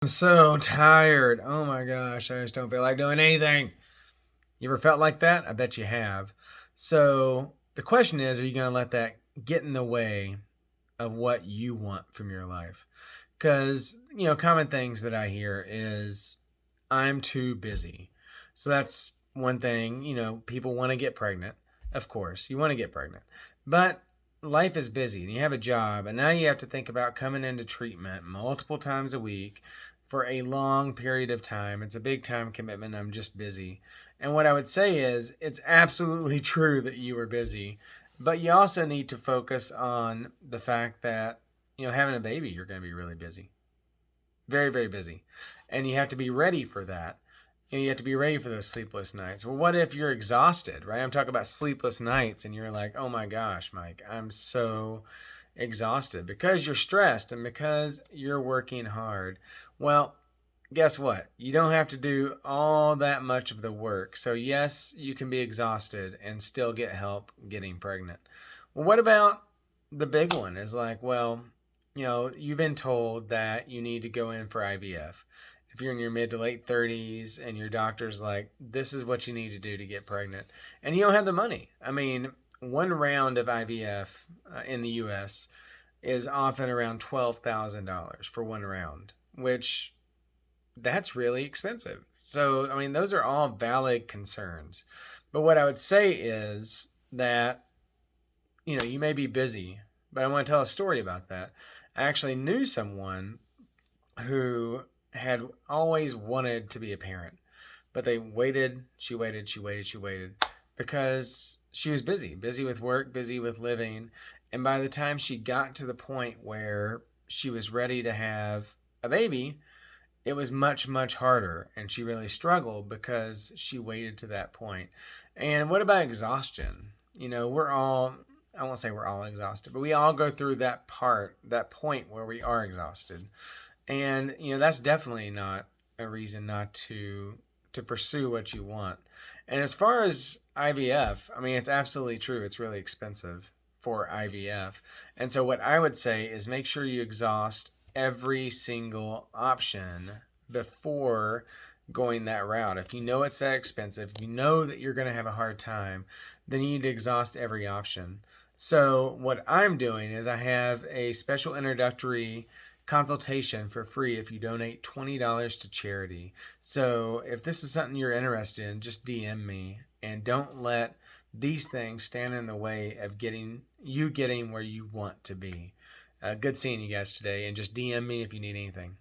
I'm so tired. Oh my gosh, I just don't feel like doing anything. You ever felt like that? I bet you have. So the question is, are you going to let that get in the way of what you want from your life? Because, common things that I hear is, I'm too busy. So that's one thing, people want to get pregnant. Of course, you want to get pregnant. But life is busy and you have a job, and now you have to think about coming into treatment multiple times a week for a long period of time. It's a big time commitment. I'm just busy. And what I would say is, it's absolutely true that you are busy, but you also need to focus on the fact that, having a baby, you're going to be really busy. Very, very busy. And you have to be ready for that. And you have to be ready for those sleepless nights. Well, what if you're exhausted, right? I'm talking about sleepless nights and you're like, oh my gosh, Mike, I'm so exhausted because you're stressed and because you're working hard. Well, guess what? You don't have to do all that much of the work. So, yes, you can be exhausted and still get help getting pregnant. Well, what about the big one? Is like, well, you've been told that you need to go in for IVF. If you're in your mid to late 30s and your doctor's like, this is what you need to do to get pregnant, and you don't have the money. I mean, one round of IVF in the US is often around $12,000 for one round, which that's really expensive. So, I mean, those are all valid concerns. But what I would say is that, you may be busy, but I want to tell a story about that. I actually knew someone who had always wanted to be a parent, but they waited, she waited because she was busy, busy with work, busy with living. And by the time she got to the point where she was ready to have a baby, it was much, much harder. And she really struggled because she waited to that point. And what about exhaustion? We're all, I won't say we're all exhausted, but we all go through that point where we are exhausted. And, that's definitely not a reason not to pursue what you want. And as far as IVF, I mean, it's absolutely true. It's really expensive for IVF. And so what I would say is make sure you exhaust every single option before going that route. If you know it's that expensive, if you know that you're going to have a hard time, then you need to exhaust every option. So what I'm doing is I have a special introductory consultation for free if you donate $20 to charity. So if this is something you're interested in, just DM me, and don't let these things stand in the way of getting where you want to be. Good seeing you guys today, and just DM me if you need anything.